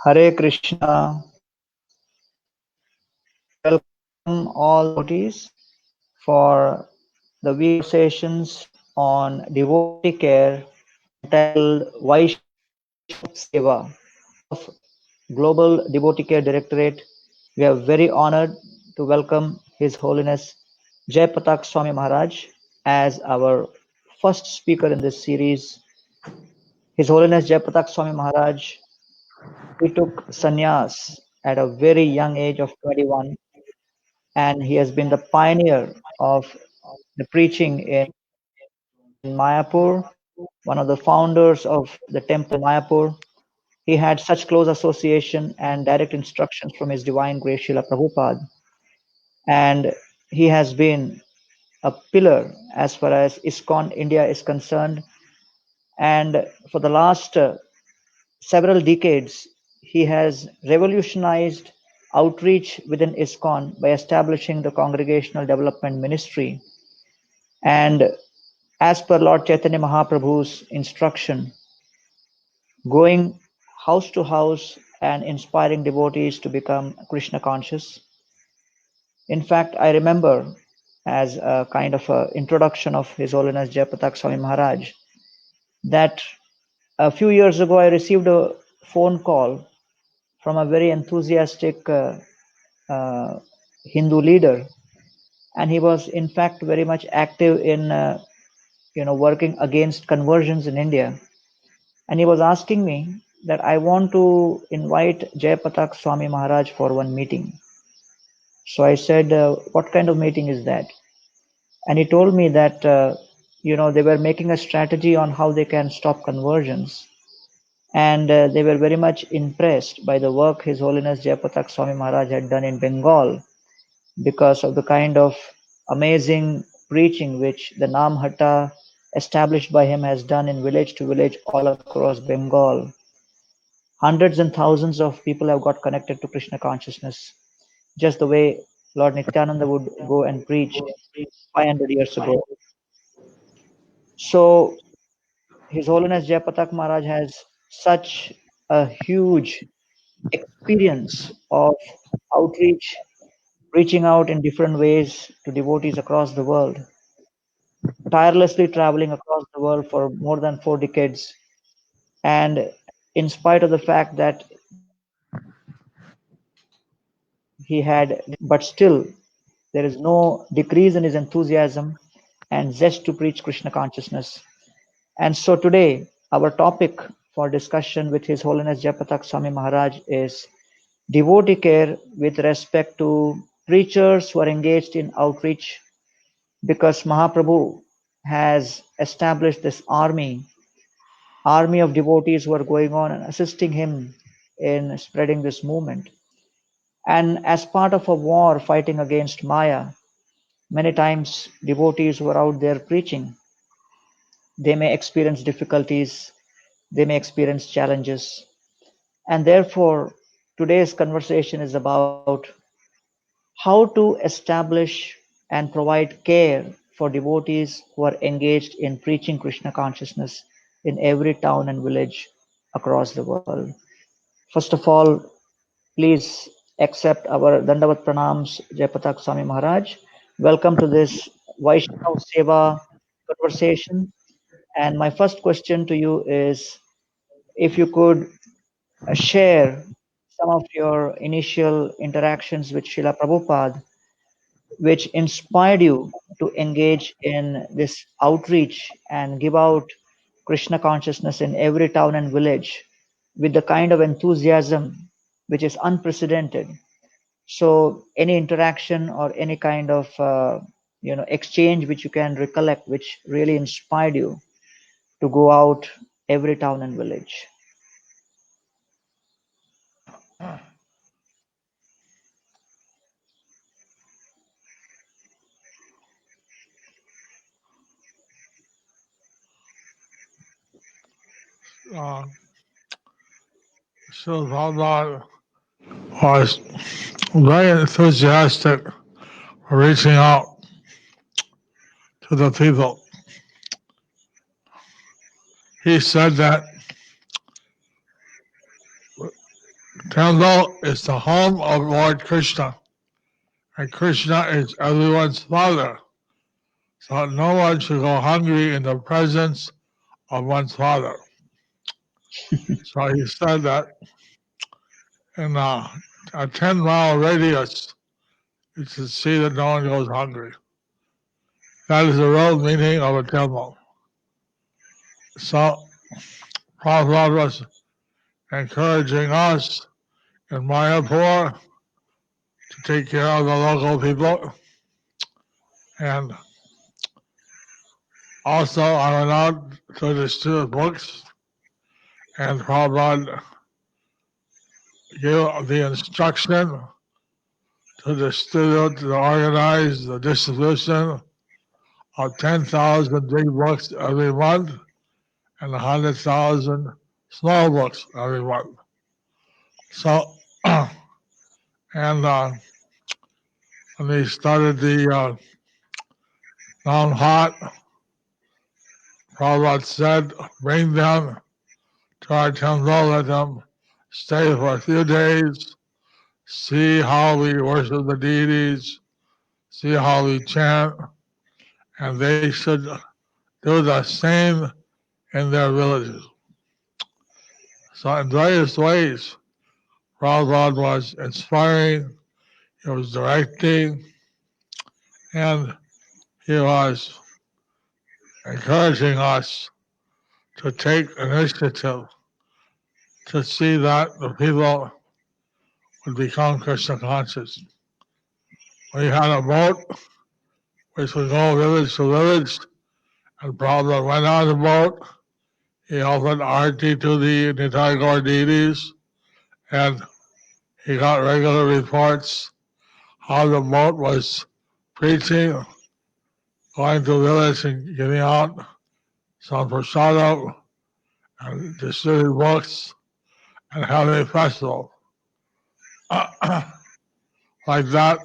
Hare Krishna. Welcome all devotees for the weekly sessions on devotee care entitled Vaishnava Seva of Global Devotee Care Directorate. We are very honored to welcome His Holiness Jayapataka Swami Maharaj as our first speaker in this series. His Holiness Jayapataka Swami Maharaj, he took sannyas at a very young age of 21, and he has been the pioneer of the preaching in Mayapur, one of the founders of the temple in Mayapur. He had such close association and direct instructions from His Divine Grace Srila Prabhupada, and he has been a pillar as far as ISKCON India is concerned. And for the last several decades, he has revolutionized outreach within ISKCON by establishing the Congregational Development Ministry. And as per Lord Chaitanya Mahaprabhu's instruction, going house to house and inspiring devotees to become Krishna Conscious. In fact, I remember as a kind of a introduction of His Holiness Jayapataka Swami Maharaj that a few years ago I received a phone call from a very enthusiastic uh, Hindu leader, and he was in fact very much active in working against conversions in India. And he was asking me that I want to invite Jayapatak Swami Maharaj for one meeting. So I said, what kind of meeting is that? And he told me that they were making a strategy on how they can stop conversions, and they were very much impressed by the work His Holiness Jayapatak Swami Maharaj had done in Bengal, because of the kind of amazing preaching which the Namhatta established by him has done in village to village all across Bengal. Hundreds and thousands of people have got connected to Krishna consciousness, just the way Lord Nityananda would go and preach 500 years ago. So His Holiness Jayapatak Maharaj has such a huge experience of outreach, reaching out in different ways to devotees across the world, tirelessly traveling across the world for more than 4 decades. And in spite of the fact that he had, but still, there is no decrease in his enthusiasm and zest to preach Krishna consciousness. And so today, our topic for discussion with His Holiness Jayapatak Swami Maharaj is devotee care with respect to preachers who are engaged in outreach, because Mahaprabhu has established this army of devotees who are going on and assisting him in spreading this movement. And as part of a war fighting against Maya, many times devotees who are out there preaching, they may experience difficulties, they may experience challenges. And therefore, today's conversation is about how to establish and provide care for devotees who are engaged in preaching Krishna consciousness in every town and village across the world. First of all, please accept our Dandavat Pranams, Jayapatak Swami Maharaj. Welcome to this Vaishnava Seva conversation. And my first question to you is, if you could share some of your initial interactions with Srila Prabhupada, which inspired you to engage in this outreach and give out Krishna consciousness in every town and village with the kind of enthusiasm which is unprecedented. So, any interaction or any kind of exchange which you can recollect, which really inspired you to go out every town and village. uh, so Prabhupada was very enthusiastic for reaching out to the people. He said that temple is the home of Lord Krishna, and Krishna is everyone's father. So no one should go hungry in the presence of one's father. So he said that in a 10-mile radius, you should see that no one goes hungry. That is the real meaning of a temple. So Prabhupada was encouraging us in Mayapur to take care of the local people. And also I went out to distribute books, and Prabhupada gave the instruction to distribute, to organize the distribution of 10,000 big books every month and 100,000 small books every month. So, and when they started the non-hot, Prabhupada said, bring them to our temple, let them stay for a few days, see how we worship the deities, see how we chant, and they should do the same in their villages. So in various ways, Prabhupada was inspiring, he was directing, and he was encouraging us to take initiative to see that the people would become Krishna conscious. We had a boat which would go village to village, and Prabhupada went on the boat. He offered arti to the Nitai Gaur deities, and he got regular reports how the boat was preaching, going to village and giving out some prasadam and distributing books and having a festival. Like that,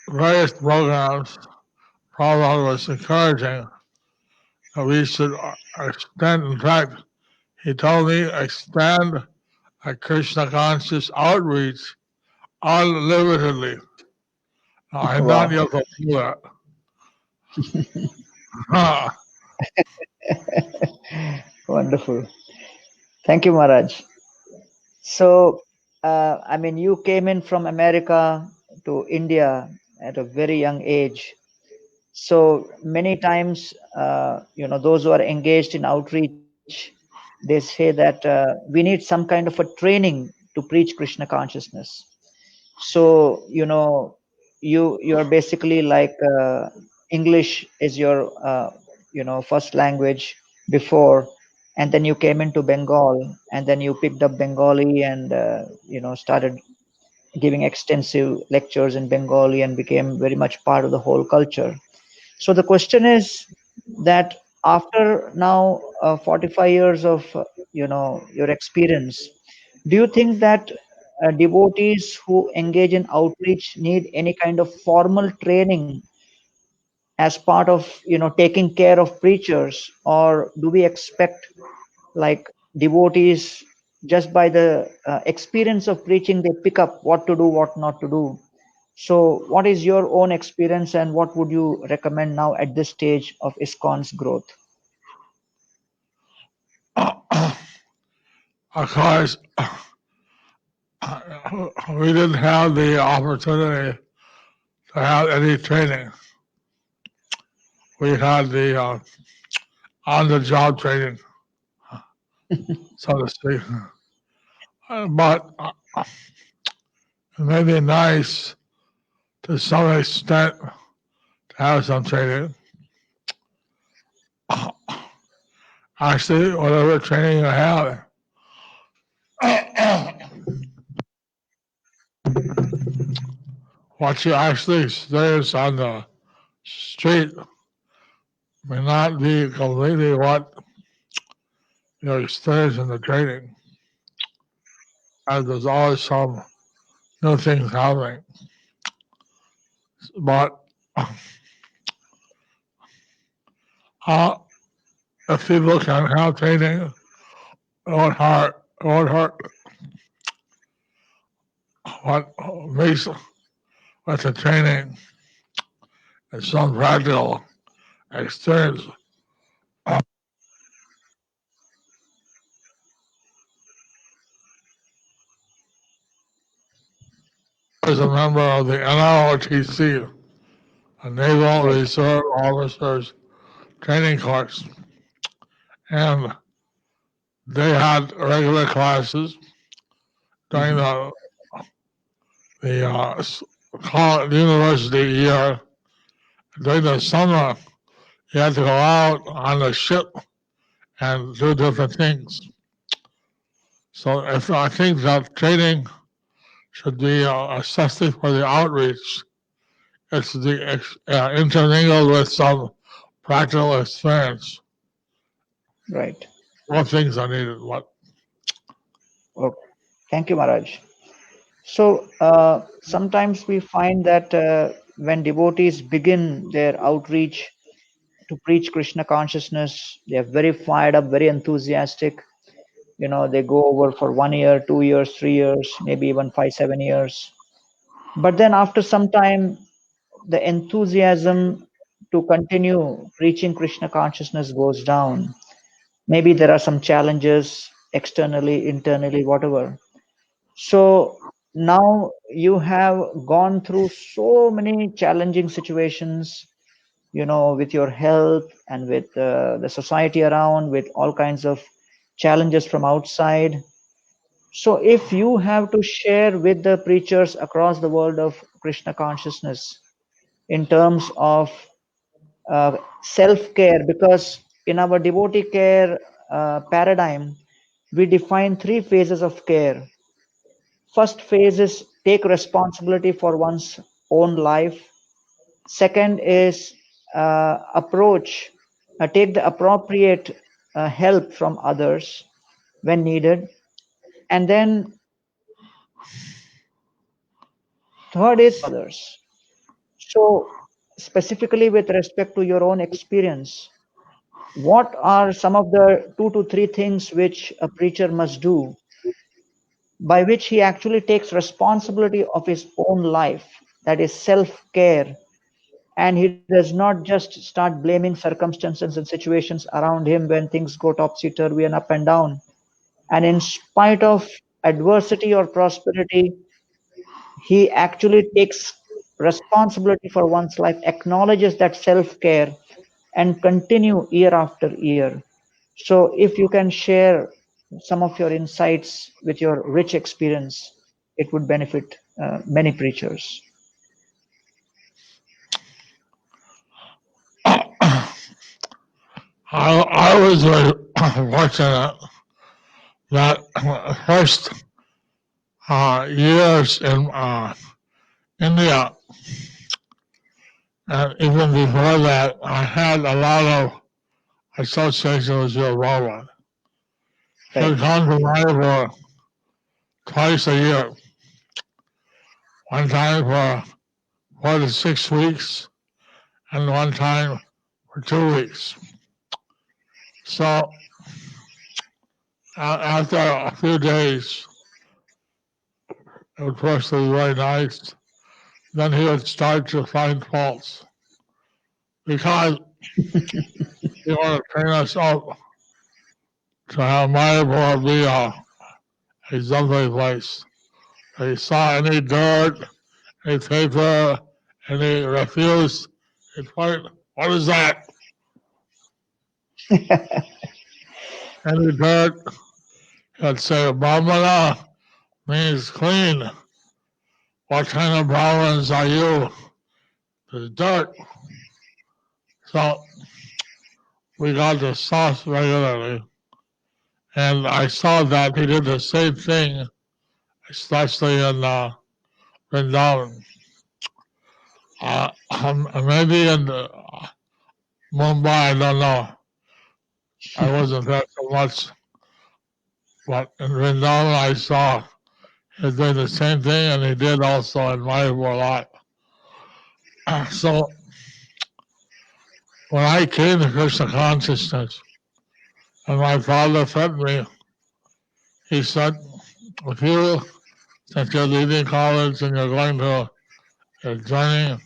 various programs, Prabhupada was encouraging that we should extend, in fact, he told me, extend a Krishna conscious outreach unlimitedly. Now, I'm not Wow. able to do that. Wonderful. Thank you, Maharaj. So, I mean, you came in from America to India at a very young age. So many times, those who are engaged in outreach, they say that we need some kind of a training to preach Krishna consciousness. So, you're basically like English is your first language before, and then you came into Bengal, and then you picked up Bengali and started giving extensive lectures in Bengali and became very much part of the whole culture. So the question is that after now 45 years of your experience, do you think that devotees who engage in outreach need any kind of formal training as part of taking care of preachers, or do we expect like devotees just by the experience of preaching they pick up what to do, what not to do? So what is your own experience and what would you recommend now at this stage of ISKCON's growth? Of course, we didn't have the opportunity to have any training. We had the on-the-job training, so to speak. But it may be nice to some extent to have some training. Actually, whatever training you have, what you actually experience on the street may not be completely what you experience in the training. And there's always some new things happening. But if people can have training on heart, what hurt, what makes with the training and some practical experience. I was a member of the NROTC, a Naval Right. Reserve Officers Training Course, and they had regular classes during Mm-hmm. the university year. During the summer, you had to go out on the ship and do different things. So if I think that training should be assessed for the outreach, it's the intermingled with some practical experience. Right. What things are needed? What? Okay. Thank you, Maharaj. So sometimes we find that when devotees begin their outreach to preach Krishna consciousness, they are very fired up, very enthusiastic. They go over for 1 year, 2 years, 3 years, maybe even 5, 7 years. But then after some time, the enthusiasm to continue preaching Krishna consciousness goes down. Maybe there are some challenges externally, internally, whatever. So now you have gone through so many challenging situations, with your health and with the society around, with all kinds of challenges from outside. So if you have to share with the preachers across the world of Krishna consciousness in terms of self care, because in our devotee care paradigm, we define three phases of care. First phase is take responsibility for one's own life. Second is take the appropriate help from others when needed. And then third is others. So, specifically with respect to your own experience, what are some of the 2 to 3 things which a preacher must do by which he actually takes responsibility of his own life, that is self care, and he does not just start blaming circumstances and situations around him when things go topsy turvy and up and down. And in spite of adversity or prosperity, he actually takes responsibility for one's life, acknowledges that self care, and continue year after year. So, if you can share some of your insights with your rich experience, it would benefit many preachers. I was very fortunate that first years in India, and even before that, I had a lot of association with your Roma. He would Right. come to Mayapur twice a year, one time for 4 to 6 weeks, and one time for 2 weeks. So after a few days, it would first be very nice. Then he would start to find faults because he wanted to train us up to have Mayapur be a exemplary place. If he saw any dirt, any paper, any refuse, he'd point, what is that? Any dirt, he'd say, Brahmana means clean. What kind of Brahmins are you? There's dirt. So we got the sauce regularly. And I saw that he did the same thing, especially in Vrindavan. Maybe in Mumbai, I don't know. I wasn't there so much. But in Vrindavan, I saw he doing the same thing, and he did also in Mayapur a lot. So when I came to Krishna Consciousness, and my father fed me, he said, if you, since you're leaving college and you're going to joining,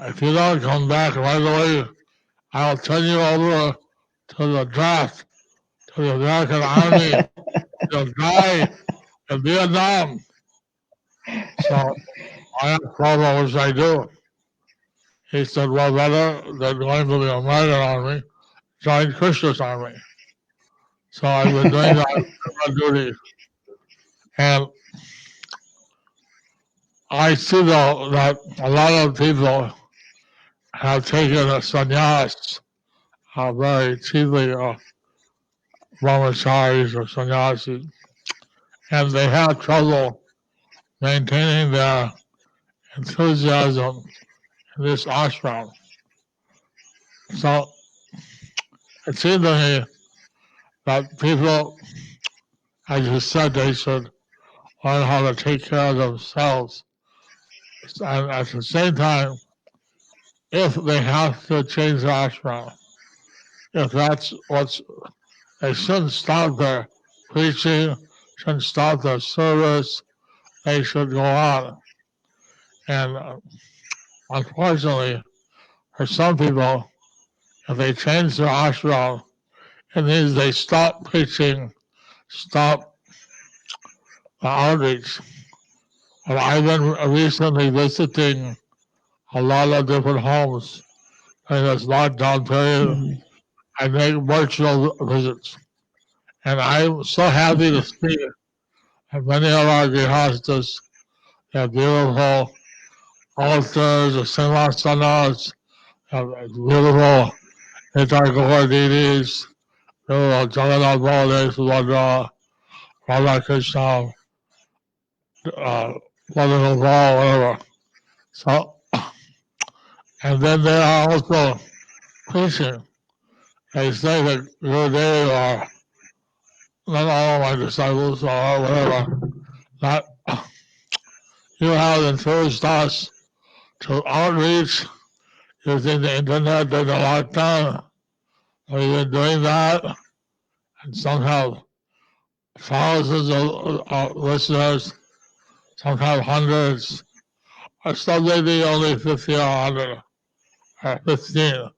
if you don't come back right away, I'll turn you over to the draft, to the American Army. You'll die in Vietnam. So I asked Prabhupada, what should I do? He said, well, better than going to the American Army, join Krishna's Army. So I've been doing that on duty. And I see, though, that a lot of people have taken a sannyas, very cheaply, brahmacharis or sannyasis, and they have trouble maintaining their enthusiasm in this ashram. So it seems to me that people, as you said, they should learn how to take care of themselves. And at the same time, if they have to change the ashram, if that's what's, they shouldn't stop their preaching, shouldn't stop their service, they should go on. And unfortunately, for some people, if they change their ashram, it means they stop preaching, stop the outreach. And I've been recently visiting a lot of different homes in this lockdown period. I make virtual visits. And I'm so happy to see that many of our grihastas have beautiful altars, the simhasanas, have beautiful Hitar deities, beautiful Jagannath Baladev, Subhadra, Radha Krishna, Mother whatever. So, and then they are also preaching. They say that Gurudev or not all of my disciples or whatever, that you have encouraged us to outreach using the internet during the lockdown. We've been doing that, and somehow thousands of listeners, sometimes hundreds, or some maybe only 50 or 100 or 15.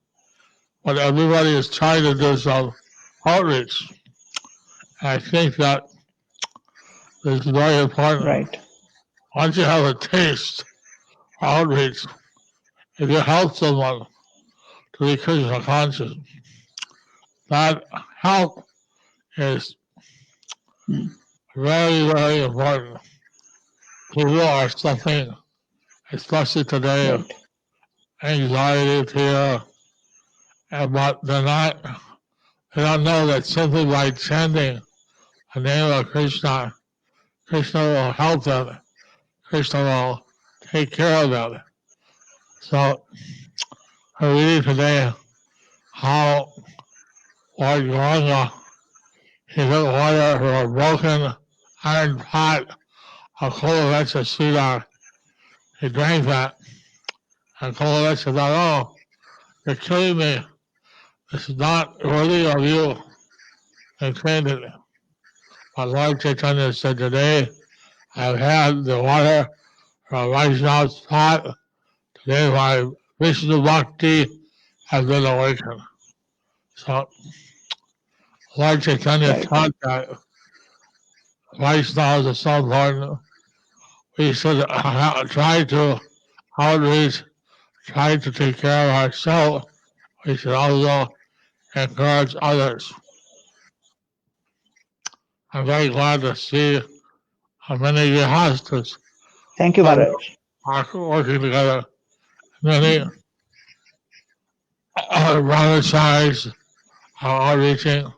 But everybody is trying to do some outreach. And I think that is very important. Right. Once you have a taste for outreach, if you help someone to be Krishna conscious, that help is very, very important. People are suffering, especially today, Right. anxiety, fear, but they don't know that simply by chanting the name of Krishna, Krishna will help them. Krishna will take care of them. So we're reading today how Lord Gauranga, he took water from a broken iron pot of Kolavecha cedar. He drank that, and Kolavecha thought, oh, you're killing me. This is not worthy of you. And claimed it. But Lord Chaitanya said, today I've had the water from Vaishnava's pot. Today my Vishnu Bhakti has been awakened. So Lord Chaitanya taught that Vaishnavas are so important. We should try to outreach, try to take care of ourselves. We should also encourage others. I'm very glad to see how many grihastas Thank you, Maharaj. are working together. Many brahmacharis are outreaching.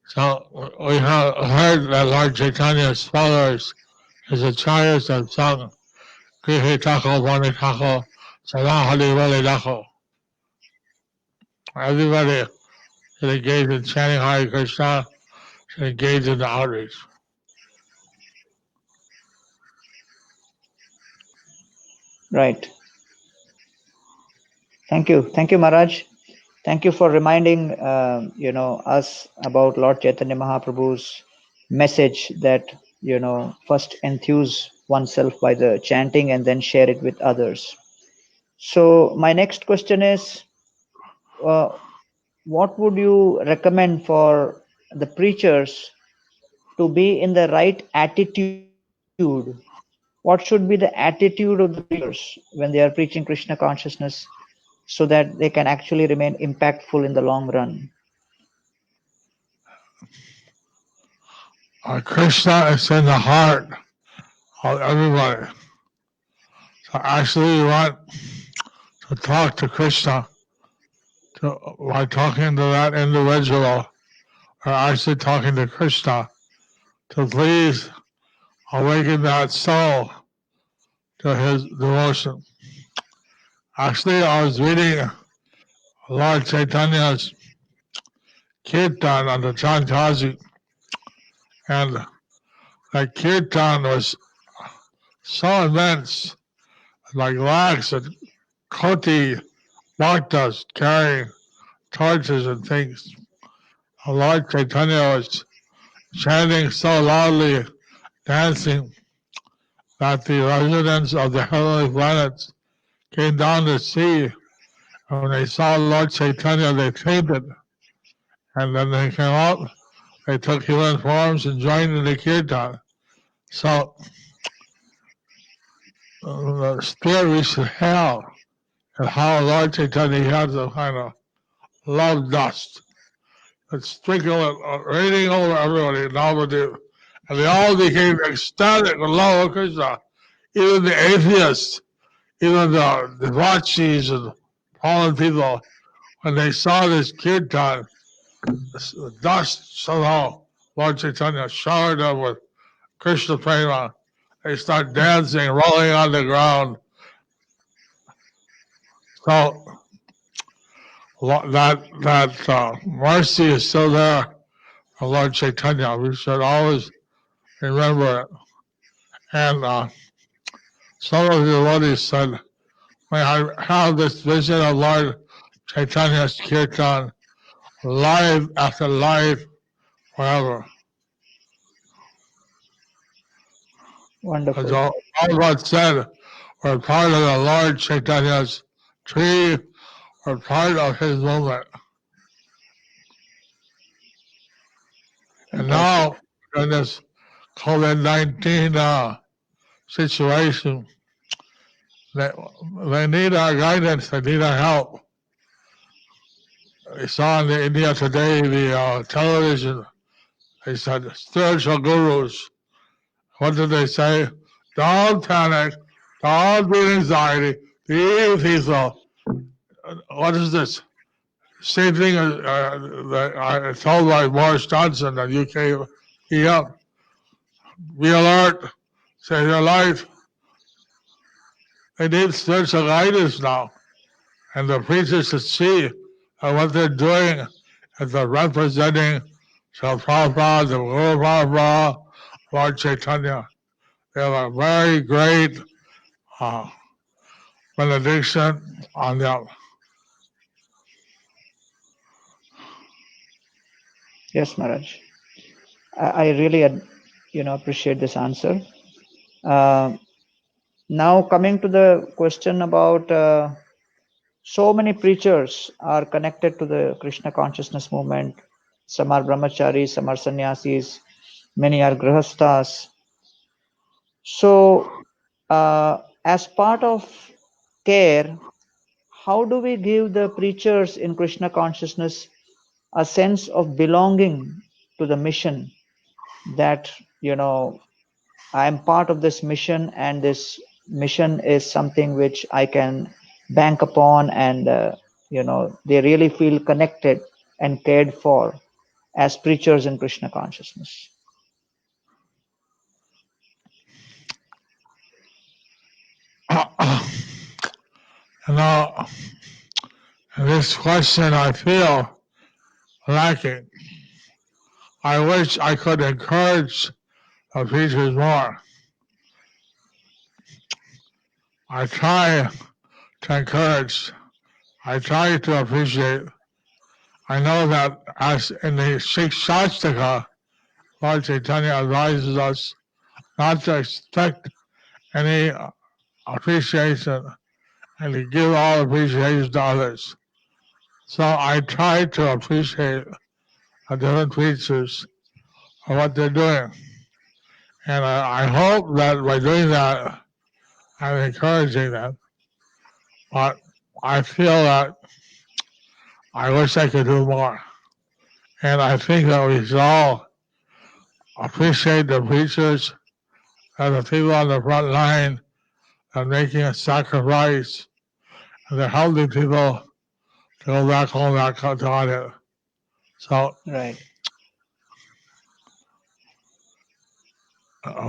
So we have heard that Lord Chaitanya's followers, his acharyas, have sung Grihi Tako, Bani Tako, Salahali Vali Tako. Everybody should engage in chanting Hare Krishna, should engage in the outreach. Right. Thank you, Maharaj. Thank you for reminding us about Lord Chaitanya Mahaprabhu's message that first enthuse oneself by the chanting and then share it with others. So my next question is, uh, what would you recommend for the preachers to be in the right attitude? What should be the attitude of the preachers when they are preaching Krishna consciousness so that they can actually remain impactful in the long run? Krishna is in the heart of everybody. So actually you want to talk to Krishna by talking to that individual, or actually talking to Krishna to please awaken that soul to his devotion. Actually, I was reading Lord Chaitanya's kirtan on the Chantaji, and that kirtan was so immense, like lakhs and koti bhaktas carrying torches and things. Lord Chaitanya was chanting so loudly, dancing, that the residents of the heavenly planets came down to see. And when they saw Lord Chaitanya, they fainted. And then they came out, they took human forms and joined in the kirtan. So the spirit reached hell, and how Lord Chaitanya had the kind of love dust that sprinkled raining over everybody in Navadip. And they all became ecstatic with love of Krishna. Even the atheists, even the debauchees and fallen people, when they saw this kirtan, the dust somehow, Lord Chaitanya showered them with Krishna prema. They start dancing, rolling on the ground. So that mercy is still there for Lord Chaitanya. We should always remember it. And some of the devotees said, may I have this vision of Lord Chaitanya's kirtan life after life forever. Wonderful. As all Bhagavad said, we're part of the Lord Chaitanya's tree, we're part of his movement. And now, in this COVID-19 situation, they need our guidance, they need our help. We saw in the India Today, the television, they said, spiritual gurus. What did they say? Don't panic, don't be in anxiety, be peaceful. What is this? Same thing that I told by Boris Johnson at UK. Be alert, save your life. They need spiritual guidance now. And the preachers should see that what they're doing is they're representing Srila Prabhupada, the Guru Prabhupada, Lord Chaitanya. They have a very great benediction on them. Yes, Maharaj. I really, appreciate this answer. Now coming to the question about so many preachers are connected to the Krishna consciousness movement. Some are brahmacharis, some are sannyasis, many are grihasthas. So, as part of care, how do we give the preachers in Krishna consciousness a sense of belonging to the mission, that I am part of this mission, and this mission is something which I can bank upon, and they really feel connected and cared for as preachers in Krishna consciousness? Now, in this question, I feel lacking. I wish I could encourage the preachers more. I try to encourage, I try to appreciate. I know that as in the Shastaka, Lord Chaitanya advises us not to expect any appreciation and to give all appreciation to others. So I try to appreciate the different preachers for what they're doing. And I hope that by doing that, I'm encouraging them. But I feel that I wish I could do more. And I think that we should all appreciate the preachers and the people on the front line are making a sacrifice and they're helping people to go back home back to it. So Right.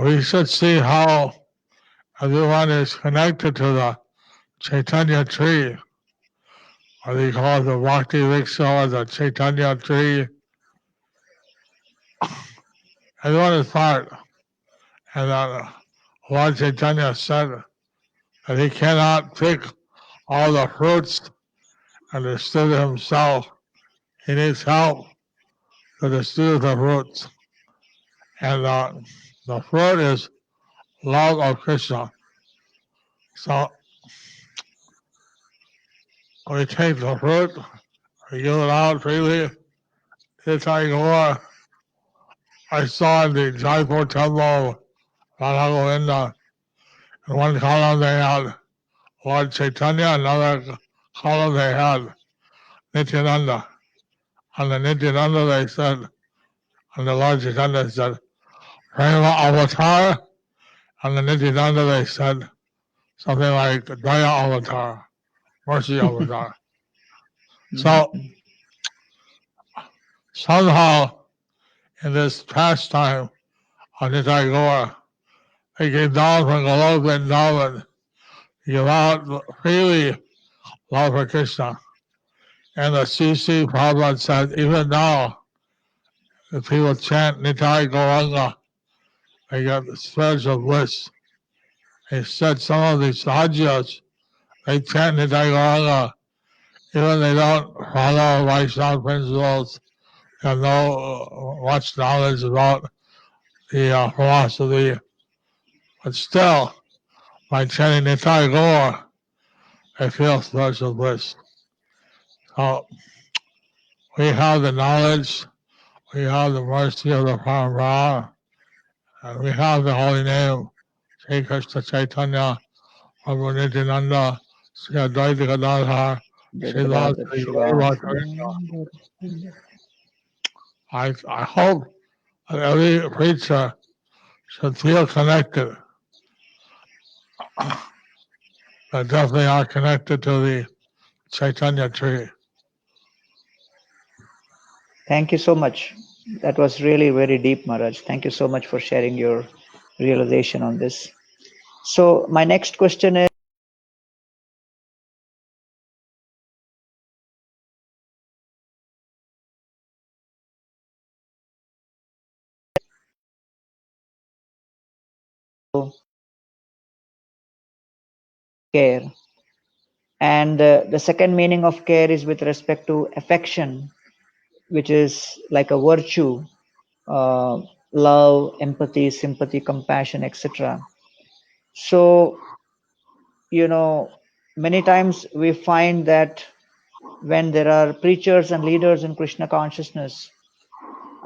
we should see how everyone is connected to the Chaitanya tree, or they call it the Bhakti Rickshaw or the Chaitanya tree. Everyone is part. And Lord Chaitanya said that he cannot pick all the fruits and distribute himself. He needs help to distribute the fruits. And the fruit is love of Krishna. So we take the fruit, we give it out freely. It's like what I saw in the Jaipur temple, Radha Govinda. In one column they had Lord Chaitanya, another column they had Nityananda. On the Nityananda they said, and the Lord Chaitanya said, Prema Avatar. On the Nityananda they said something like Daya Avatar, Mercy Avatar. So somehow in this pastime of Nitai Gaur, they came down from Global Devotee, give out freely love for Krishna. And the CC Prabhupada said, even now, if people chant Nitai Gauranga, they get the spiritual bliss. He said some of these sahajas, they chant Nitai Gauranga, even they don't follow Vaishnava principles, they have no much knowledge about the philosophy, but still, by chanting Nitai Gaur, they feel spiritual bliss. So we have the knowledge, we have the mercy of the Parampara, and we have the holy name, Sri Krishna Chaitanya, Prabhu Nityananda, Sri Advaita Gadadhar, Sri I hope that every preacher should feel connected. They definitely are connected to the Chaitanya tree. Thank you so much. That was really very deep, Maharaj. Thank you so much for sharing your realization on this. So my next question is, care. And the second meaning of care is with respect to affection, which is like a virtue, uh, love, empathy, sympathy, compassion, etc. So, many times we find that when there are preachers and leaders in Krishna consciousness,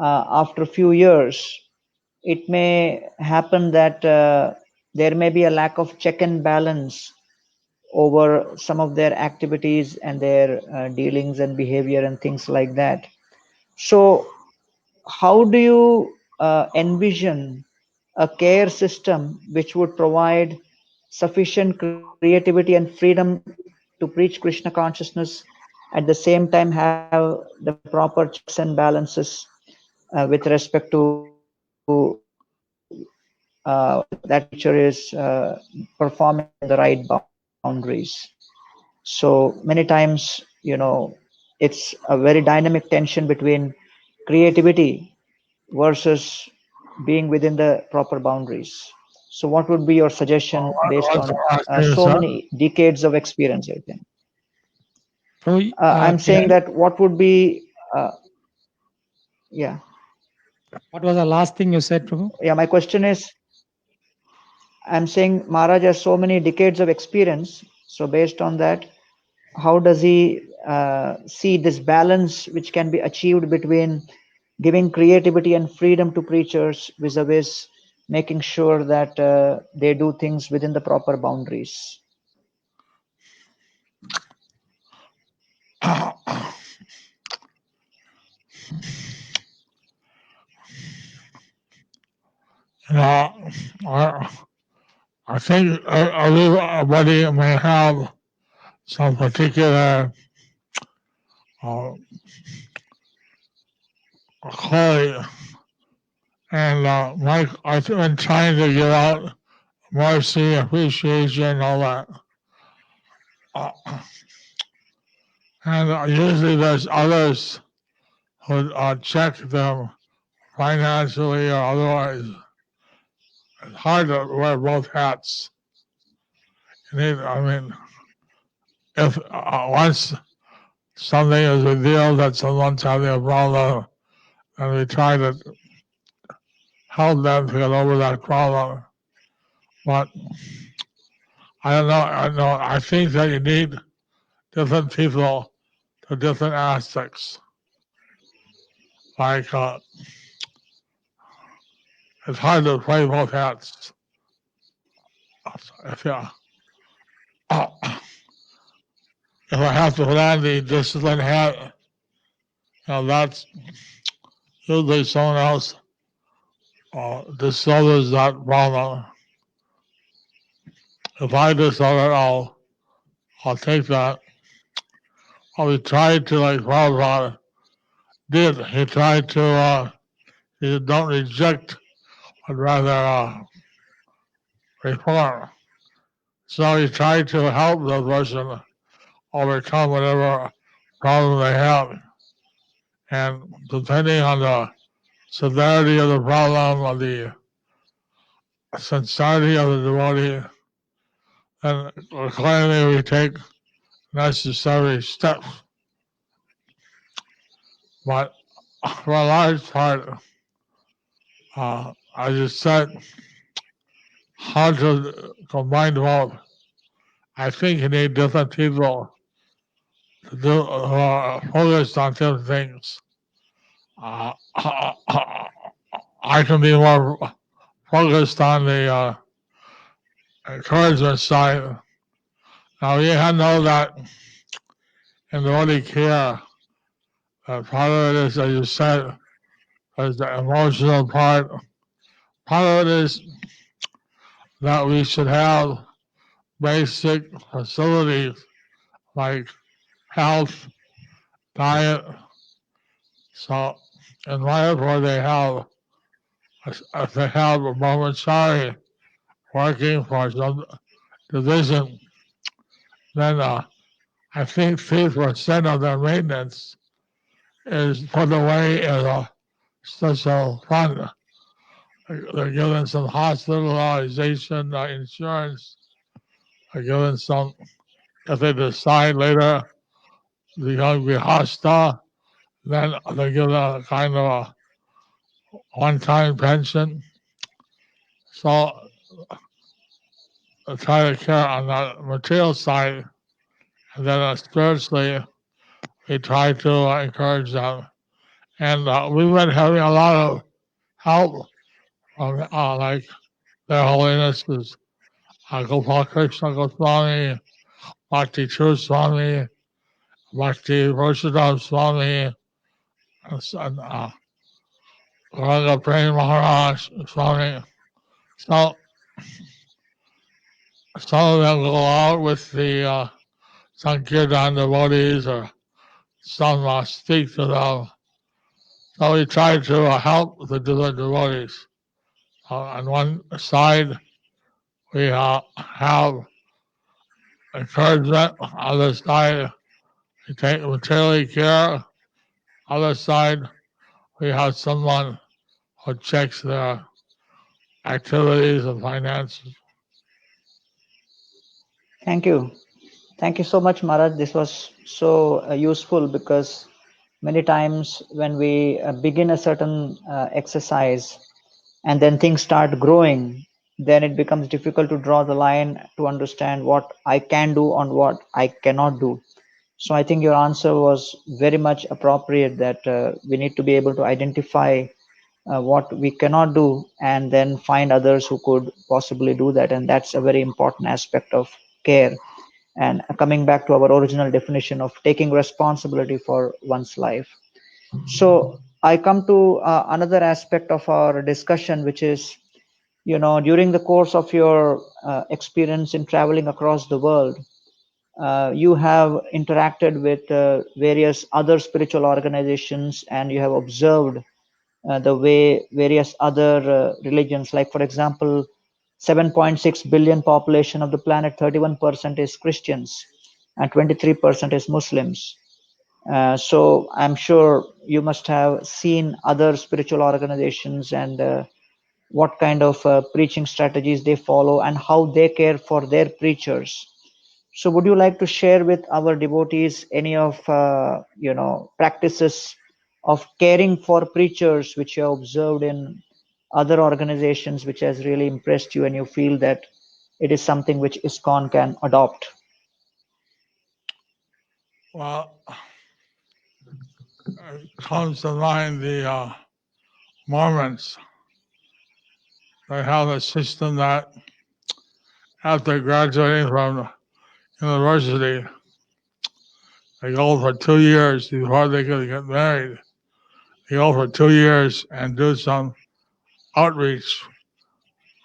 after a few years, it may happen that there may be a lack of check and balance over some of their activities and their dealings and behavior and things like that. So, how do you envision a care system which would provide sufficient creativity and freedom to preach Krishna consciousness, at the same time have the proper checks and balances with respect to that preacher is performing within the right boundaries? So many times, it's a very dynamic tension between creativity versus being within the proper boundaries. So what would be your suggestion based on so What's many asking is decades that? of experience, I think? I'm saying that Can what would be, yeah, What was the last thing you said, Prabhu? Yeah, my question is, I'm saying Maharaj has so many decades of experience. So based on that, how does he see this balance which can be achieved between giving creativity and freedom to preachers vis-a-vis making sure that they do things within the proper boundaries? I, I think everybody may have some particular quality, and I've been trying to give out mercy, appreciation, all that. And usually there's others who check them financially or otherwise. It's hard to wear both hats. I mean, if once something is revealed that someone's having a problem, and we try to help them to get over that problem. But I don't know. I think that you need different people to different aspects. Like it's hard to play both hats. If you, if I have to put on the discipline hat, that's usually someone else discovers that problem. If I discover it, I'll take that. We tried to, like Prabhupada did. He tried to, he don't reject, but rather reform. So he tried to help the person overcome whatever problem they have. And depending on the severity of the problem or the sincerity of the devotee, then accordingly we take necessary steps. But for a large part, I just said how to combine both. I think you need different people to do focused on different things. I can be more focused on the encouragement side. Now you have to know that in devotee care, part of it is, as you said, is the emotional part. Part of it is that we should have basic facilities like health, diet. So in Mayapur they have a brahmachari working for some division, then I think 3% of their maintenance is put away in a special fund. They're given some hospitalization insurance. They're given some, if they decide later they're going to be hostile, then they're given a kind of a one-time pension. So I try to care on the material side, and then spiritually we try to encourage them. And we've been having a lot of help from like Their Holinesses Gopal Krishna Goswami, Bhakti True Swami, Bhakti Roshadam Swami, and Gauranga Prem Maharaj Swami. So some of them go out with the Sankirtan devotees, or some speak to them. So we try to help the devotees. On one side, we have encouragement. On the other side, we take material care. Other side, we have someone who checks their activities and finances. Thank you. Thank you so much, Maharaj. This was so useful because Many times when we begin a certain exercise and then things start growing, then it becomes difficult to draw the line to understand what I can do and what I cannot do. So I think your answer was very much appropriate, that we need to be able to identify what we cannot do and then find others who could possibly do that. And that's a very important aspect of care. And coming back to our original definition of taking responsibility for one's life. So I come to another aspect of our discussion, which is, during the course of your experience in traveling across the world, you have interacted with various other spiritual organizations, and you have observed the way various other religions, like for example, 7.6 billion population of the planet, 31% is Christians and 23% is Muslims. So I'm sure you must have seen other spiritual organizations and what kind of preaching strategies they follow and how they care for their preachers. So would you like to share with our devotees any of practices of caring for preachers which you have observed in other organizations, which has really impressed you and you feel that it is something which ISKCON can adopt? Well, it comes to mind the Mormons. They have a system that after graduating from university, they go for 2 years before they can get married. They go for 2 years and do some outreach.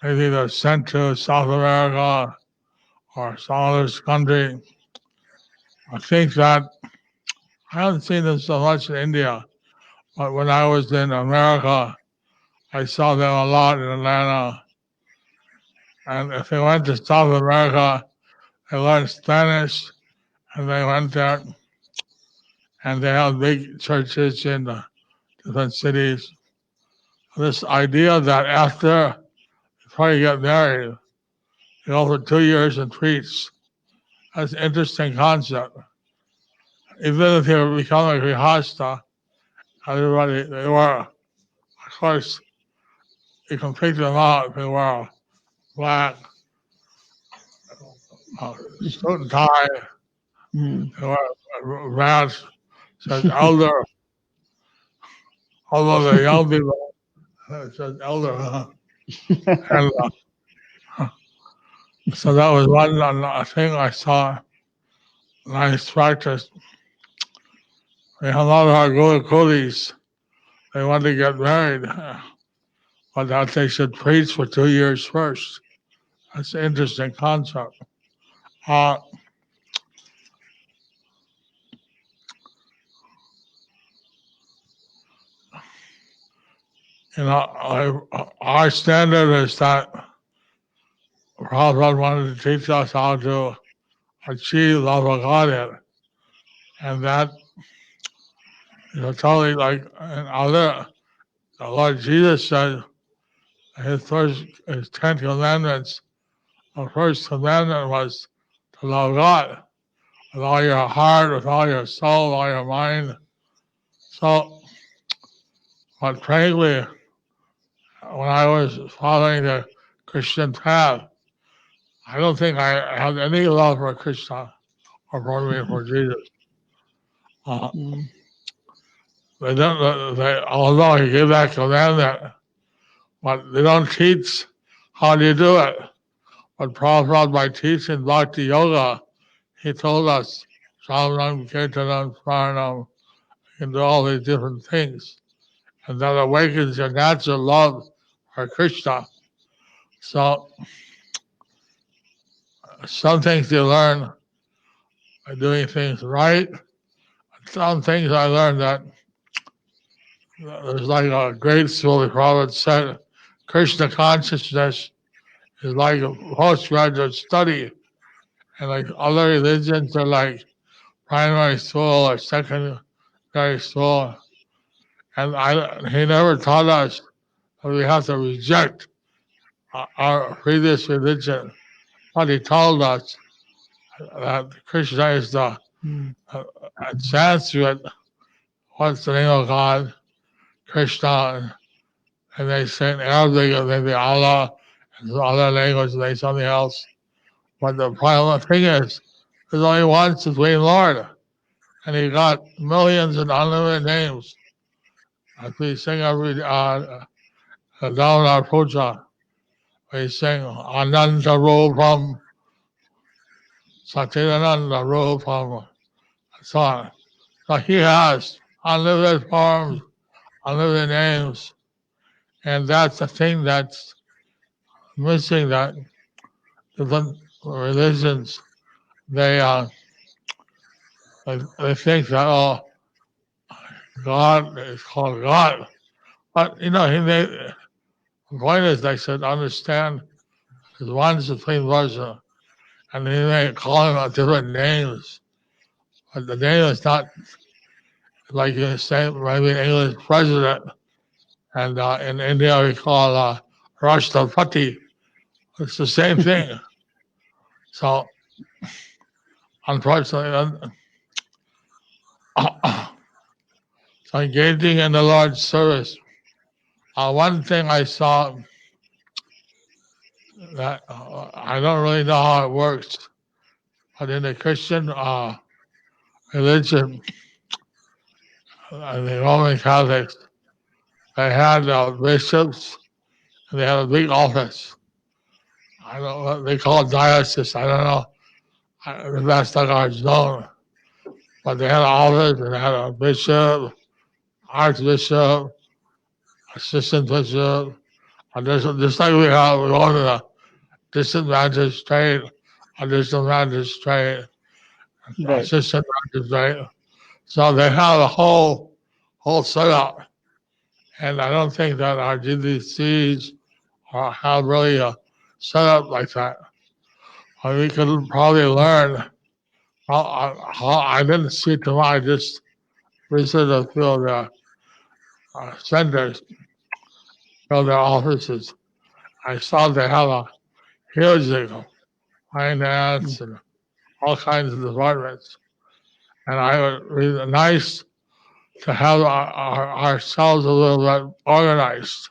Maybe they're sent to South America or some other country. I think that I haven't seen them so much in India, but when I was in America, I saw them a lot in Atlanta. And if they went to South America, they learned Spanish, and they went there, and they have big churches in the different cities. This idea that before you get married, you go for 2 years and preach, that's an interesting concept. Even if you become a grihasta, they were, of course, you can pick them out if they wear black, suit and tie, Mm. they wear vest, says elder, although they're young people, it says elder. And so that was one thing I saw, nice practice. We have a lot of our Gurukhulis, they want to get married, but that they should preach for 2 years first. That's an interesting concept. Uh, our standard is that Prabhupada wanted to teach us how to achieve love of Godhead, and that totally like the Lord Jesus said his 10 commandments. The first commandment was to love God with all your heart, with all your soul, with all your mind. So, but frankly, when I was following the Christian path, I don't think I had any love for Krishna or for Jesus. Although he gave that commandment, but they don't teach how do you do it. But Prabhupada, by teaching Bhakti Yoga, he told us, Shravanam, Kirtanam, Smaranam, you can do all these different things. And that awakens your natural love for Krishna. So, some things you learn by doing things right. Some things I learned that there's like a great school, Prabhupada said, Krishna Consciousness is like a postgraduate study. And like other religions are like primary school or secondary school. And he never taught us that we have to reject our previous religion. But he told us that Krishna is the Sanskrit, what's the name of God, Krishna, and they say in Arabic, and maybe Allah, and some other language, they say something else. But the problem thing is, there's only one Supreme Lord, and He got millions and unlimited names. As we sing every down our puja, we sing Ananda Rupam, Satchidananda Rupam, so on. So He has unlimited forms, unlimited names, and that's the thing that's missing. That different religions they think that God is called God, but the point is they should understand there's one supreme person, and He may call Him different names, but the name is not like you say maybe an English president, and in India we call Rashtrapati. It's the same thing. So unfortunately, so engaging in the Lord's service. One thing I saw that I don't really know how it works, but in the Christian religion, the Roman Catholics, they had bishops, and they had a big office. I don't know what they call it, diocese. I don't know if that's like ours known, but they had an office and they had a bishop, archbishop, assistant bishop, and just like we have, we go to the district magistrate, additional magistrate, Right. assistant magistrate. So they have a whole setup, and I don't think that our GDCs have really a setup like that. We could probably learn. I didn't see it tomorrow. I just visited a few of the centers, of their offices. I saw they have a huge finance and all kinds of departments, and I would be nice to have ourselves a little bit organized.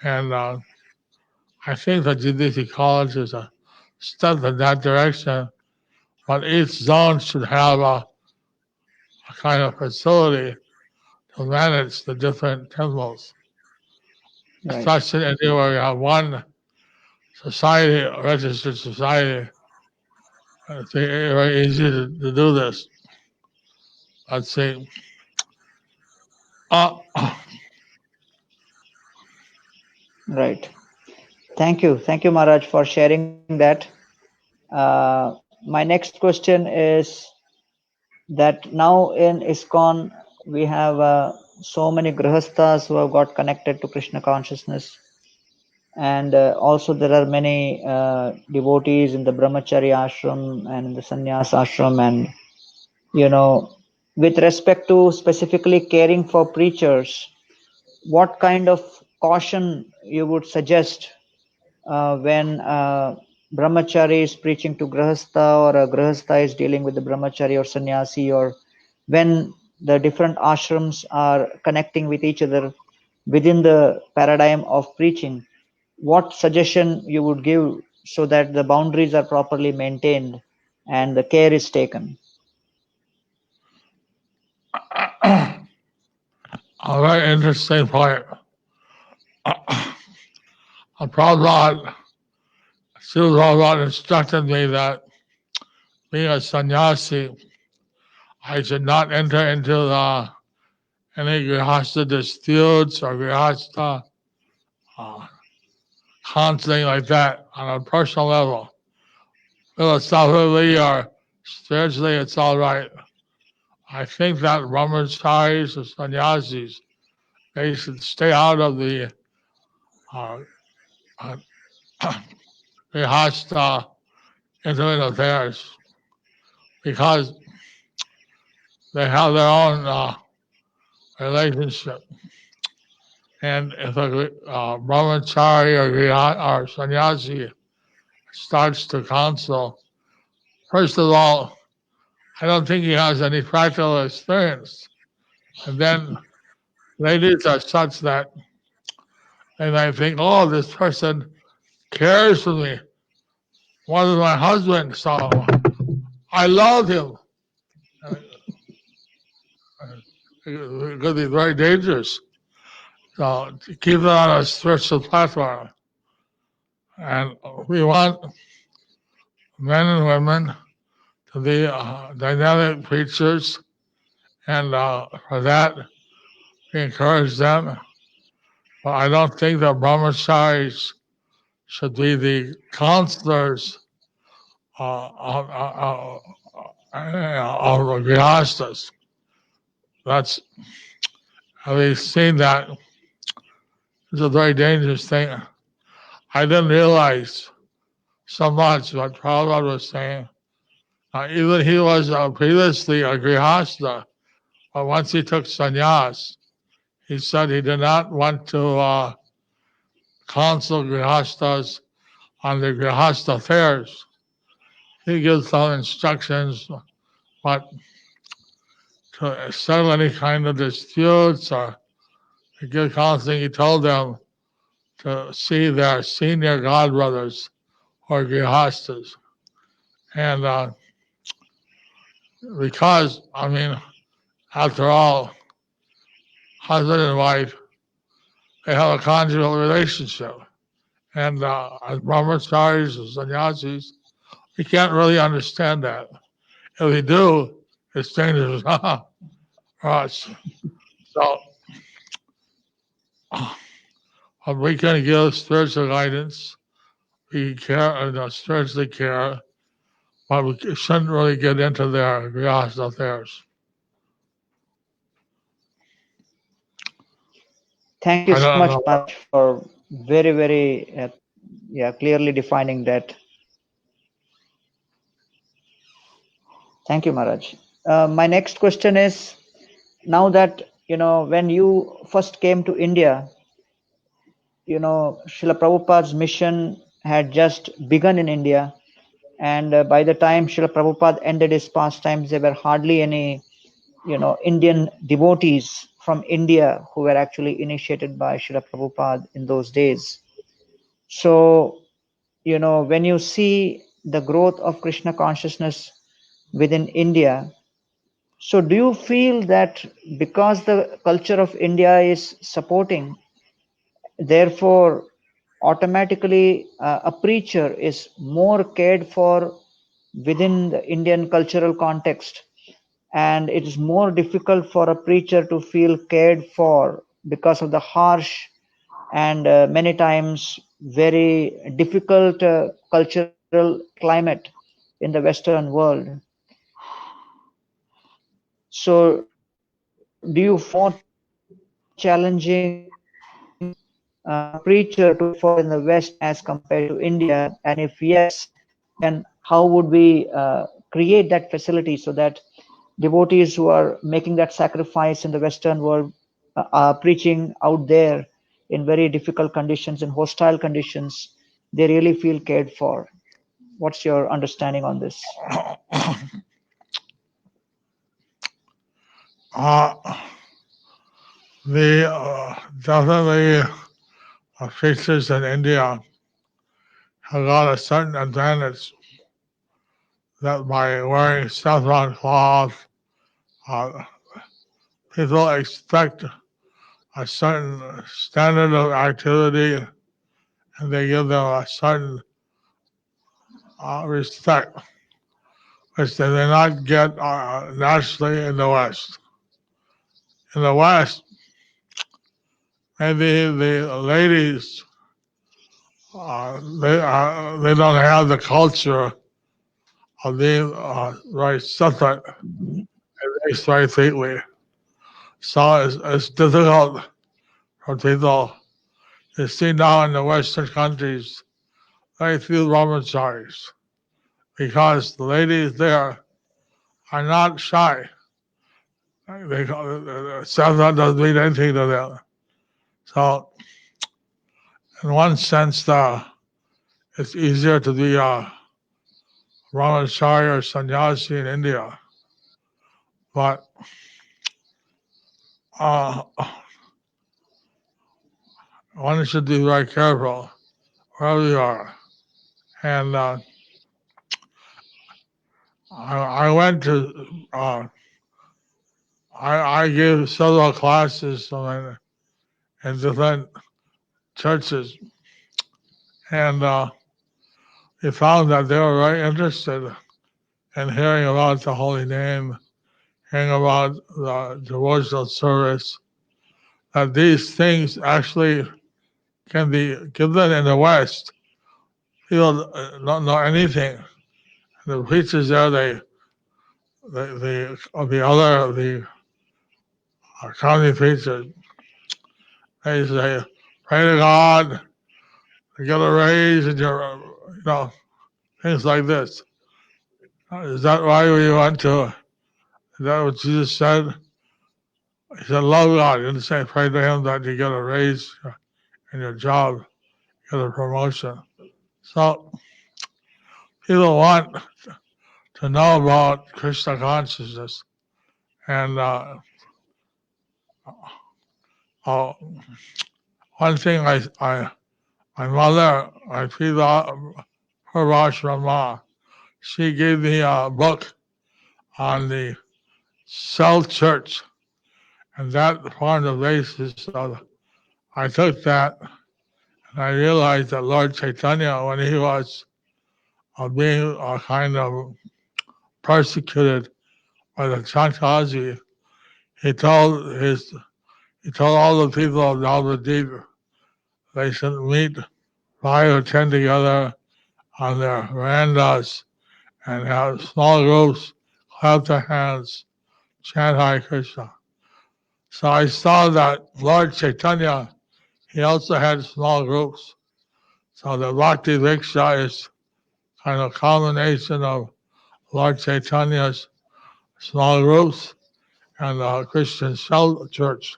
And I think that GDC College is a step in that direction, but each zone should have a kind of facility to manage the different temples. Right. Especially in India where you have one society, a registered society, it's very easy to do this. Let's see. Right. Thank you. Thank you, Maharaj, for sharing that. My next question is that now in ISKCON we have so many grihasthas who have got connected to Krishna consciousness, and also there are many devotees in the brahmachari ashram and in the sannyas ashram, and with respect to specifically caring for preachers, what kind of caution you would suggest when brahmachari is preaching to grahastha, or a grahastha is dealing with the brahmachari or sannyasi, or when the different ashrams are connecting with each other within the paradigm of preaching? What suggestion you would give so that the boundaries are properly maintained and the care is taken? A very interesting point. Prabhupada, Srila Prabhupada instructed me that being a sannyasi, I should not enter into any grihastha disputes or grihastha counseling like that on a personal level. Philosophically or spiritually, it's all right. I think that brahmacharis or sannyasis, they should stay out of the grihastha intimate affairs because they have their own relationship. And if a brahmachari or sannyasi starts to counsel, first of all, I don't think he has any practical experience. And then ladies are such that they might think, oh, this person cares for me more than my husband, so I love him. It could be very dangerous. So to keep it on a spiritual platform. And we want men and women to be dynamic preachers, and for that, we encourage them. But I don't think that brahmacharis should be the counselors of grihastas. That's, we've seen that. It's a very dangerous thing. I didn't realize so much what Prabhupada was saying. Even he was previously a grihasta, but once he took sannyas, he said he did not want to counsel grihastas on the grihasta affairs. He gives some instructions, but to settle any kind of disputes or to give counseling, he told them to see their senior godbrothers or grihastas. And because, I mean, after all, husband and wife, they have a conjugal relationship. And as brahmacharis or sannyasis, we can't really understand that. If we do, it's dangerous for us. So, we can give spiritual guidance. We care, spiritually care, but we shouldn't really get into their grihastha affairs. Thank you I so don't much, know. Maharaj, for very, very clearly defining that. Thank you, Maharaj. My next question is, now that, when you first came to India, Srila Prabhupada's mission had just begun in India. And by the time Srila Prabhupada ended his pastimes, there were hardly any, Indian devotees from India who were actually initiated by Srila Prabhupada in those days. So, when you see the growth of Krishna consciousness within India, so do you feel that because the culture of India is supporting, therefore automatically a preacher is more cared for within the Indian cultural context, and it is more difficult for a preacher to feel cared for because of the harsh and many times very difficult cultural climate in the Western world? So do you find it more challenging for a preacher to be cared for in the West as compared to India? And if yes, then how would we create that facility so that devotees who are making that sacrifice in the Western world are preaching out there in very difficult conditions, in hostile conditions, they really feel cared for? What's your understanding on this? Definitely preachers in India have got a certain advantage that by wearing saffron cloth, uh, people expect a certain standard of activity, and they give them a certain respect, which they may not get naturally in the West. In the West, maybe the ladies they don't have the culture of being very separate and raised very freely. So it's difficult for people to see now in the Western countries very few brahmacharis because the ladies there are not shy. Sadhana doesn't mean anything to them. So, in one sense, it's easier to be a brahmachari or sannyasi in India. But one should be very careful wherever you are. And I went to, I gave several classes in different churches, and we found that they were very interested in hearing about the holy name, hearing about the devotional service, that these things actually can be given in the West. People don't know anything. The preachers there, the county preachers, they say, pray to God, get a raise, and things like this. Is that why we went to? Is that what Jesus said? He said, love God. He didn't say pray to Him that you get a raise in your job, get a promotion. So people want to know about Krishna consciousness. And one thing my mother, my her ashrama, she gave me a book on the cell church, and that formed the basis. So I took that, and I realized that Lord Chaitanya, when he was being kind of persecuted by the Chantaji, he told all the people of Navadip they should meet 5 or 10 together on their verandas and have small groups, clap their hands, chant Hare Krishna. So I saw that Lord Chaitanya, he also had small groups. So the Bhakti Viksha is kind of a combination of Lord Chaitanya's small groups and the Christian cell church.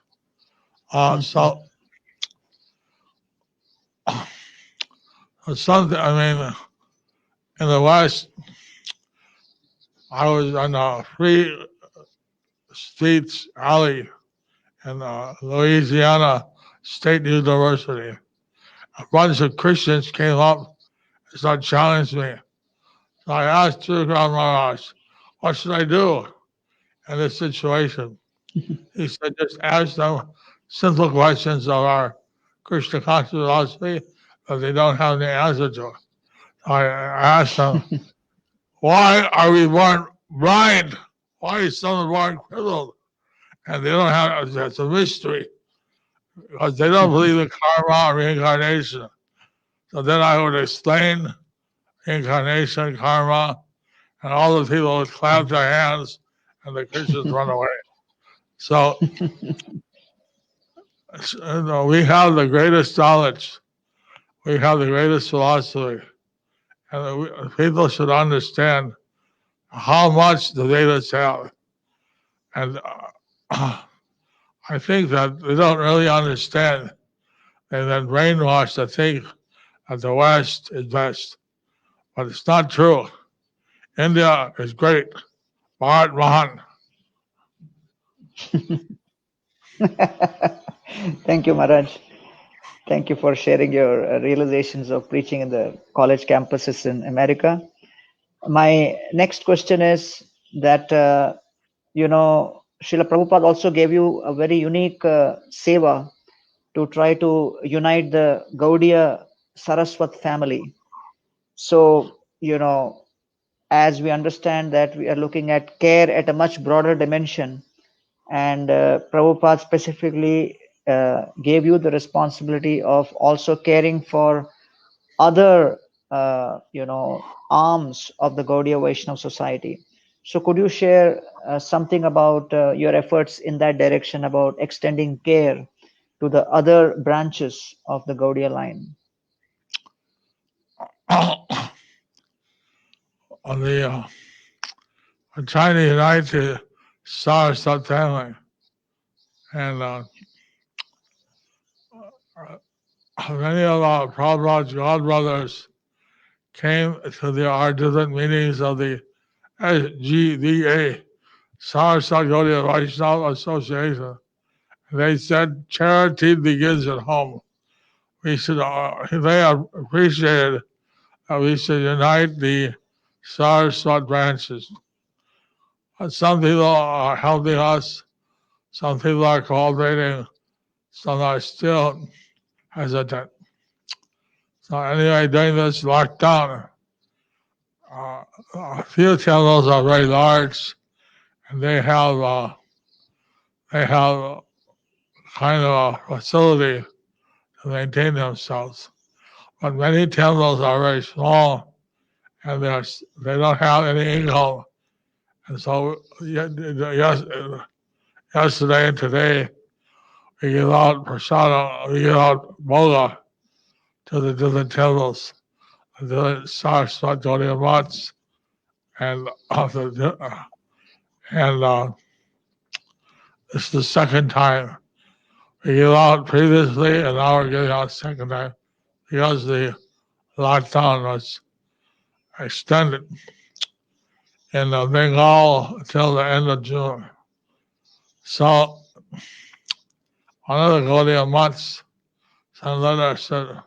So something, in the West, I was on a free streets alley in Louisiana State University. A bunch of Christians came up and started challenging me. So I asked Trivikram Maharaj, what should I do in this situation? He said, just ask them simple questions of our Krishna conscious philosophy that they don't have the answer to. So I asked them, why are we born blind? Why is someone born crippled? And they don't have, that's a mystery, because they don't believe in karma or reincarnation. So then I would explain reincarnation, karma, and all the people would clap their hands and the Christians run away. So we have the greatest knowledge. We have the greatest philosophy. And people should understand how much the Vedas have. And I think that they don't really understand. They've been brainwashed to think that the West is best. But it's not true. India is great. Bharat Mahan. Thank you, Maharaj. Thank you for sharing your realizations of preaching in the college campuses in America. My next question is that, Srila Prabhupada also gave you a very unique seva to try to unite the Gaudiya Saraswat family. So, as we understand that we are looking at care at a much broader dimension, and Prabhupada specifically gave you the responsibility of also caring for other, arms of the Gaudiya Vaishnava society. So could you share something about your efforts in that direction about extending care to the other branches of the Gaudiya line? I'm trying to unite the Saraswat family. And many of our Prabhupada's godbrothers came to our different meetings of the SGVA, Saraswat Gaudiya Vaishnava Association. They said charity begins at home. We should, they appreciated that we should unite the Saraswat branches. Some people are helping us, some people are cooperating, some are still hesitant. So anyway, during this lockdown, a few temples are very large, and they have kind of a facility to maintain themselves. But many temples are very small, and they don't have any income. And so yesterday and today, we give out prasada, we give out boga to the different temples, the Saraswati mats, and it's the second time. We gave out previously, and now we're giving out second time because the lockdown was extended in Bengal until the end of June. So one of the Gaudiya months sent a letter said,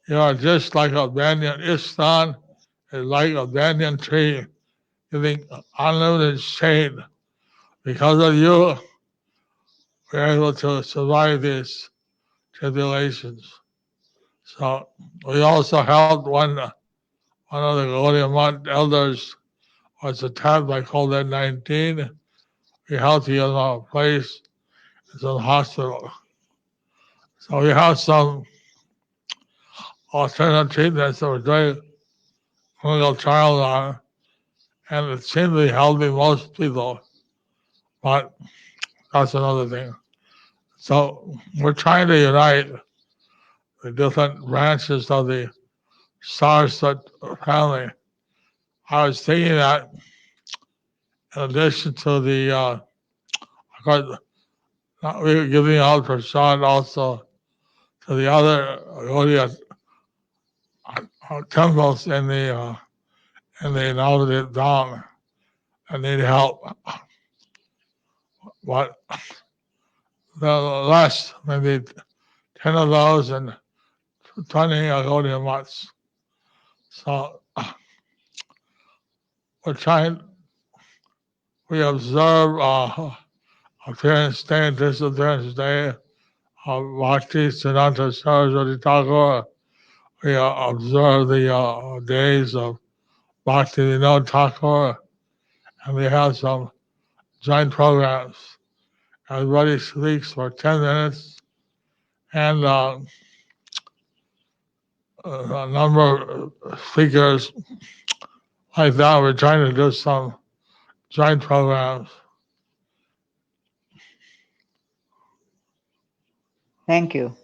"You are just like a banyan. ISKCON is like a banyan tree giving unlimited shade. Because of you, we're able to survive these tribulations." So we also helped one of the Gaudiya month elders was attacked by COVID-19. We helped him in a place, it's a hospital. So we have some alternative treatments that we're doing clinical trials on, and it seems to be helping most people, but that's another thing. So we're trying to unite the different branches of the Saraswat family. I was thinking that in addition to the, of course, we're giving out prasad also to the other Gaudiya temples in the inaugurated Dham that need help. But the less, maybe 10 of those and 20 Gaudiya mats. So we're trying, we observe appearance day and disappearance day of Bhakti Siddhanta Saraswati Thakur. We observe the days of Bhakti Vinod Thakur, and we have some joint programs. Everybody speaks for 10 minutes, and a number of speakers like that. We're trying to do some joint programs. Thank you.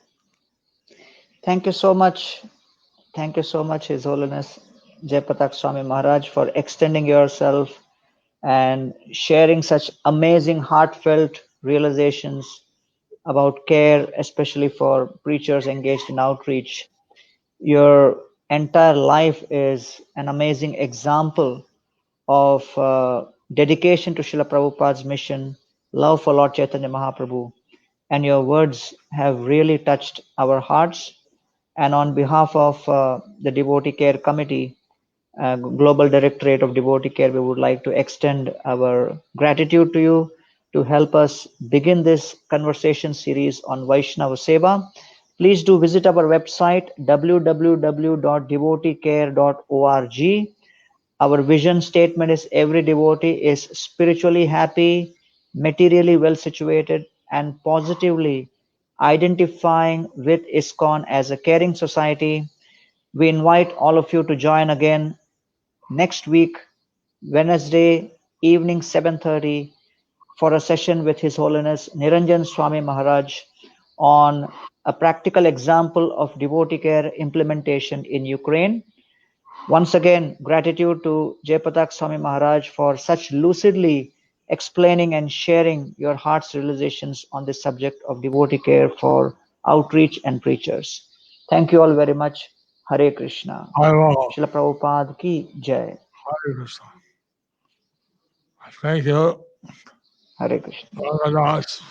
Thank you so much. Thank you so much, His Holiness Jayapataka Swami Maharaj, for extending yourself and sharing such amazing, heartfelt realizations about care, especially for preachers engaged in outreach. Your entire life is an amazing example of dedication to Srila Prabhupada's mission, love for Lord Chaitanya Mahaprabhu, and your words have really touched our hearts. And on behalf of the Devotee Care Committee, Global Directorate of Devotee Care, we would like to extend our gratitude to you to help us begin this conversation series on Vaishnava Seva. Please do visit our website www.devoteecare.org. Our vision statement is every devotee is spiritually happy, materially well situated, and positively identifying with ISKCON as a caring society. We invite all of you to join again next week, Wednesday evening 7:30, for a session with His Holiness Niranjan Swami Maharaj on a practical example of devotee care implementation in Ukraine. Once again, gratitude to Jayapataka Swami Maharaj for such lucidly explaining and sharing your heart's realizations on the subject of devotee care for outreach and preachers. Thank you all very much. Hare Krishna. Srila Prabhupada ki jai. Hare Krishna. Thank you. Hare Krishna. Bhagavad Gita.